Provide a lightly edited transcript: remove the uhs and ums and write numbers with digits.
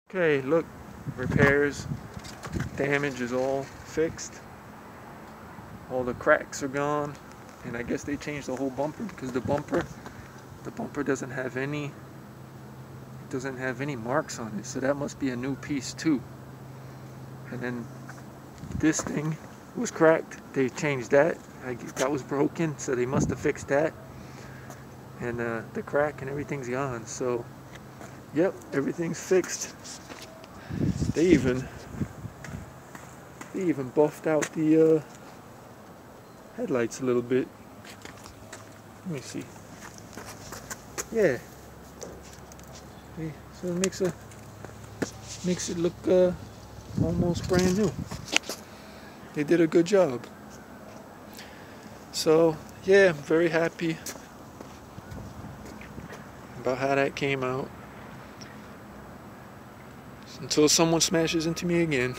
Okay, look, repairs, damage is all fixed. All the cracks are gone, and I guess they changed the whole bumper because the bumper doesn't have any marks on it, so that must be a new piece too. And then this thing was cracked. They changed that. That was broken, so they must have fixed that. And the crack and everything's gone. So, yep, everything's fixed. They even buffed out the headlights a little bit. Let me see. Yeah. So it makes it look almost brand new. They did a good job. So yeah, I'm very happy about how that came out. Until someone smashes into me again.